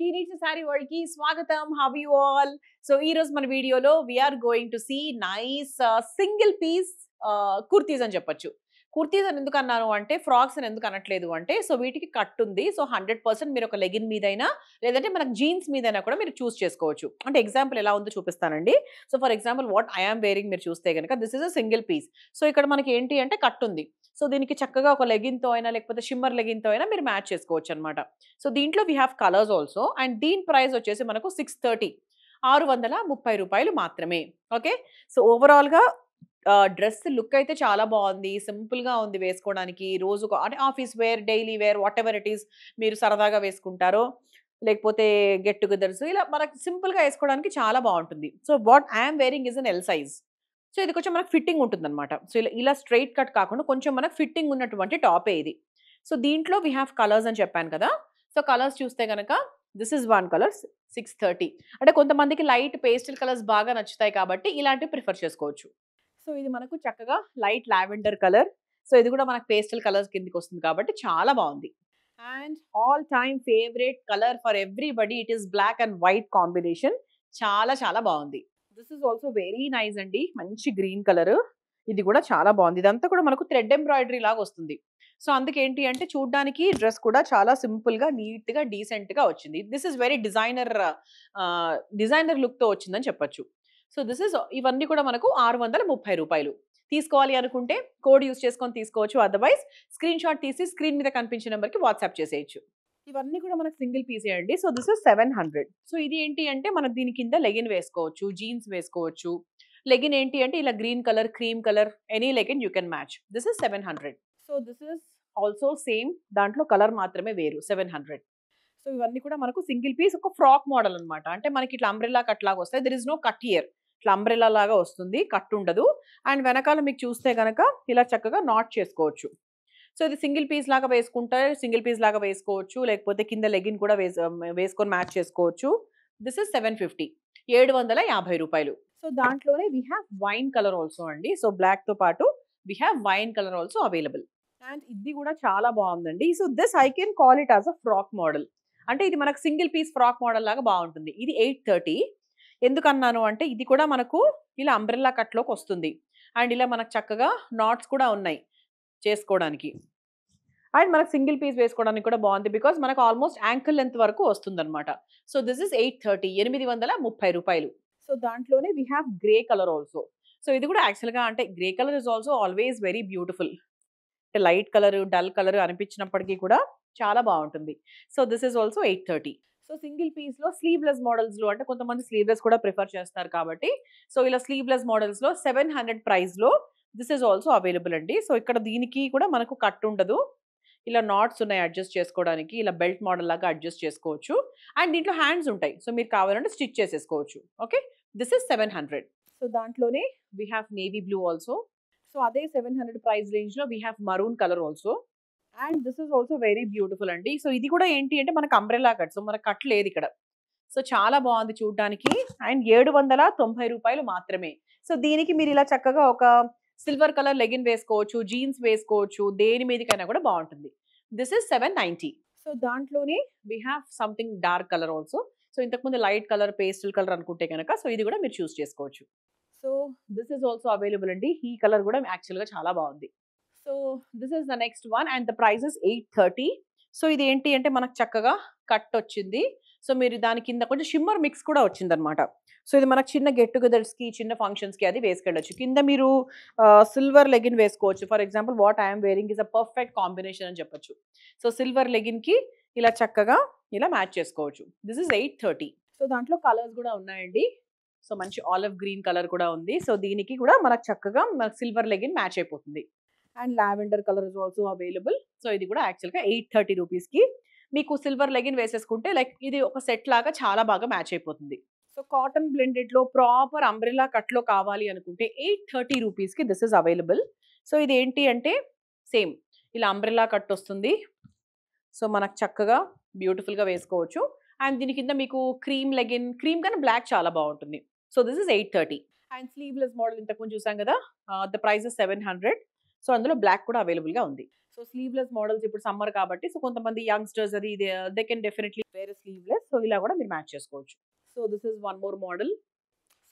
She Needs a Saree World ki Swagatam. How are you all? So, ee roju మన వీడియోలో we are going to see nice single piece kurtis అని చెప్పొచ్చు. కుర్తీస్ అని ఎందుకు అన్నాను అంటే ఫ్రాక్స్ అని ఎందుకు అనట్లేదు అంటే సో వీటికి కట్ ఉంది. సో 100% మీరు ఒక లెగిన్ మీదైనా లేదంటే మనకు జీన్స్ మీదైనా కూడా మీరు చూస్ చేసుకోవచ్చు. అంటే ఎగ్జాంపుల్ ఎలా ఉందో చూపిస్తానండి. So for example what I am wearing మీరు చూస్తే గనుక this is a single piece. So ఇక్కడ మనకి ఏంటి అంటే కట్ ఉంది. సో దీనికి చక్కగా ఒక లెగిన్‌తో అయినా లేకపోతే షిమ్మర్ లెగిన్‌తో అయినా మీరు మ్యాచ్ చేసుకోవచ్చనమాట. సో దీంట్లో we have colours also and దీని ప్రైస్ వచ్చేసి మనకు 630 630 మాత్రమే. ఓకే. సో ఓవరాల్‌గా డ్రెస్ లుక్ అయితే చాలా బాగుంది. సింపుల్‌గా ఉంది వేసుకోవడానికి. రోజుకు అంటే office wear, daily wear whatever it is మీరు సరదాగా వేసుకుంటారో లేకపోతే గెట్ టుగెదర్స్ ఇలా మనకు సింపుల్‌గా ఏసుకోవడానికి చాలా బావుంటుంది. So what I am wearing is an L size. So ఇది కొంచెం మనకు ఫిట్టింగ్ ఉంటుందన్నమాట. సో ఇలా స్ట్రెయిట్ కట్ కాకుండా కొంచెం మనకు ఫిట్టింగ్ ఉన్నటువంటి టాపే ఇది. సో దీంట్లో వి హావ్ కలర్స్ అని చెప్పాను కదా! సో కలర్స్ చూస్తే గనక దిస్ ఇస్ వన్ కలర్ 630 అంటే కొంతమందికి లైట్ పేస్టల్ కలర్స్ బాగా నచ్చుతాయి కాబట్టి ఇలాంటివి ప్రిఫర్ చేసుకోవచ్చు. సో ఇది మనకు చక్కగా లైట్ లావెండర్ కలర్. సో ఇది కూడా మనకు పేస్టల్ కలర్స్ కిందకి వస్తుంది కాబట్టి చాలా బాగుంది. And all time favourite colour for everybody it is black and white combination. చాలా చాలా బాగుంది. This is also very nice అండి. మంచి గ్రీన్ కలర్. ఇది కూడా చాలా బాగుంది. ఇదంతా కూడా మనకు థ్రెడ్ ఎంబ్రాయిడరీ లాగా వస్తుంది. సో అందుకేంటి అంటే చూడ్డానికి డ్రెస్ కూడా చాలా సింపుల్ గా నీట్ గా డీసెంట్ గా వచ్చింది. This is very designer look తో వచ్చిందని చెప్పొచ్చు. సో దిస్ ఇస్ ఇవన్నీ కూడా మనకు 630 తీసుకోవాలి అనుకుంటే కోడ్ యూస్ చేసుకొని తీసుకోవచ్చు. అదర్వైజ్ స్క్రీన్ షాట్ తీసి స్క్రీన్ మీద కనిపించే నెంబర్కి వాట్సాప్ చేసేయచ్చు. ఇవన్నీ కూడా మనకు సింగిల్ పీసే అండి. So this is 700. సో ఇది ఏంటి అంటే మనం దీని కింద లెగిన్ వేసుకోవచ్చు, జీన్స్ వేసుకోవచ్చు. లెగిన్ ఏంటి అంటే ఇలా green colour, cream colour any legging you can match. This is 700. So this is also same. దాంట్లో కలర్ మాత్రమే వేరు 700. సో ఇవన్నీ కూడా మనకు సింగిల్ పీస్ ఒక ఫ్రాక్ మోడల్ అనమాట. అంటే మనకి ఇట్లా అంబ్రెల్లా కట్ లాగా వస్తాయి. There is no cut here. ఇట్లా అంబ్రెల్లా లాగా వస్తుంది, కట్ ఉండదు. అండ్ వెనకాల మీకు చూస్తే గనక ఇలా చక్కగా నాట్ చేసుకోవచ్చు. సో ఇది సింగిల్ పీస్ లాగా వేసుకుంటే సింగిల్ పీస్ లాగా వేసుకోవచ్చు. లేకపోతే కింద లెగిన్ కూడా వేసుకొని మ్యాచ్ చేసుకోవచ్చు. This is 750 750. సో దాంట్లోనే we have wine colour also అండి. సో బ్లాక్ తో పాటు we have wine colour also available. And ఇది కూడా చాలా బాగుందండి. So this I can call it as a frock model. అంటే ఇది మనకు సింగిల్ పీస్ ఫ్రాక్ మోడల్ లాగా బాగుంటుంది. ఇది 830. ఎందుకన్నాను అంటే ఇది కూడా మనకు ఇలా అంబ్రెల్లా కట్లోకి వస్తుంది. అండ్ ఇలా మనకు చక్కగా నాట్స్ కూడా ఉన్నాయి చేసుకోవడానికి. అండ్ మనకు సింగిల్ పీస్ వేసుకోవడానికి కూడా బాగుంది. బికాస్ మనకు ఆల్మోస్ట్ యాంకిల్ లెంత్ వరకు వస్తుందన్నమాట. So this is 830 830. సో దాంట్లోనే we have grey colour also. So ఇది కూడా యాక్చువల్గా అంటే grey colour is also always very beautiful. Light colour, dull colour అనిపించినప్పటికీ కూడా చాలా బాగుంటుంది. So this is also 830. So single piece లో స్లీవ్లెస్ మోడల్స్ లో అంటే కొంతమంది స్లీవ్లెస్ కూడా ప్రిఫర్ చేస్తారు కాబట్టి సో ఇలా స్లీవ్లెస్ మోడల్స్ లో 700 ప్రైస్ లో దిస్ ఇస్ ఆల్సో అవైలబుల్ అండి. సో ఇక్కడ దీనికి కూడా మనకు కట్ ఉండదు. ఇలా నాట్స్ ఉన్నాయి అడ్జస్ట్ చేసుకోవడానికి. ఇలా బెల్ట్ మోడల్ లాగా అడ్జస్ట్ చేసుకోవచ్చు. అండ్ దీంట్లో హ్యాండ్స్ ఉంటాయి. సో మీరు కావాలంటే స్టిచ్ చేసేసుకోవచ్చు. ఓకే. This is 700. సో దాంట్లోనే we have navy blue also. So అదే 700 ప్రైస్ రేంజ్ లో we have maroon colour also. And this is also very beautiful అండి. సో ఇది కూడా ఏంటి అంటే మనకు అంబ్రెల్లా కట్. సో మనకు కట్ లేదు ఇక్కడ. సో చాలా బాగుంది చూడడానికి. అండ్ 790 మాత్రమే. సో దీనికి మీరు ఇలా చక్కగా ఒక సిల్వర్ కలర్ లెగిన్ వేసుకోవచ్చు, జీన్స్ వేసుకోవచ్చు, దేని మీదకైనా కూడా బాగుంటుంది. This is 790. సో దాంట్లోనే we have something dark colour also. So ఇంతకుముందు లైట్ కలర్, పేస్టల్ కలర్ అనుకుంటే కనుక సో ఇది కూడా మీరు చూస్ చేసుకోవచ్చు. So this is also available అండి. ఈ కలర్ కూడా యాక్చువల్గా చాలా బాగుంది. So this is the next one and the price is 830. So ఇది ఏంటి అంటే మనకు చక్కగా కట్ వచ్చింది. సో మీరు దాని కింద కొంచెం షిమ్మర్ మిక్స్ కూడా వచ్చిందనమాట. సో ఇది మనకు చిన్న గెట్ టుగెదర్స్కి, చిన్న ఫంక్షన్స్కి అది వేసుకెళ్ళచ్చు. కింద మీరు సిల్వర్ లెగిన్ వేసుకోవచ్చు. For example what I'm wearing is a perfect combination అని చెప్పొచ్చు. సో సిల్వర్ లెగిన్కి ఇలా చక్కగా ఇలా మ్యాచ్ చేసుకోవచ్చు. This is 830. సో దాంట్లో కలర్స్ కూడా ఉన్నాయండి. సో మంచి ఆలివ్ గ్రీన్ కలర్ కూడా ఉంది. సో దీనికి కూడా మనకు చక్కగా మనకు సిల్వర్ లెగిన్ మ్యాచ్ అయిపోతుంది. And lavender colour is also available. So ఇది కూడా యాక్చువల్గా 830 రూపీస్కి మీకు సిల్వర్ లెగిన్ వేసేసుకుంటే లైక్ ఇది ఒక సెట్ లాగా చాలా బాగా మ్యాచ్ అయిపోతుంది. సో కాటన్ బ్లెండెడ్లో ప్రాపర్ అంబ్రెల్లా కట్లో కావాలి అనుకుంటే 830 రూపీస్కి దిస్ ఇస్ అవైలబుల్. సో ఇది ఏంటి అంటే సేమ్ ఇలా అంబ్రెల్లా కట్ వస్తుంది. సో మనకు చక్కగా బ్యూటిఫుల్గా వేసుకోవచ్చు. అండ్ దీని కింద మీకు క్రీమ్ లెగిన్, క్రీమ్ కానీ బ్లాక్ చాలా బాగుంటుంది. So this is 830. And sleeveless model ఇంతకుముందు చూసాం కదా, ద ప్రైస్ ఇస్ 700. సో అందులో బ్లాక్ కూడా అవైలబుల్ గా ఉంది. సో స్లీవ్లెస్ మోడల్స్ ఇప్పుడు సమ్మర్ కాబట్టి సో కొంతమంది యంగ్స్టర్స్ అది they can definitely wear sleeveless. So ఇలా కూడా మీరు మ్యాచ్ చేసుకోవచ్చు. So this is one more model.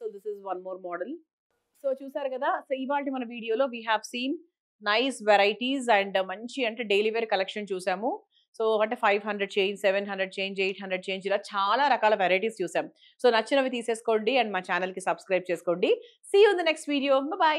So this is one more model. So చూసారు కదా. సో ఇవాల్టి మన వీడియోలో we have seen nice varieties and మంచి అంటే డైలీ వేర్ కలెక్షన్ చూసాము. సో అంటే 500 చేంజ్, 700 చేంజ్, 800 చేంజ్ ఇలా చాలా రకాల వెరైటీస్ చూసాం. సో నచ్చినవి తీసేసుకోండి అండ్ మా ఛానల్‌కి సబ్స్క్రైబ్ చేసుకోండి. See you in the next video. By.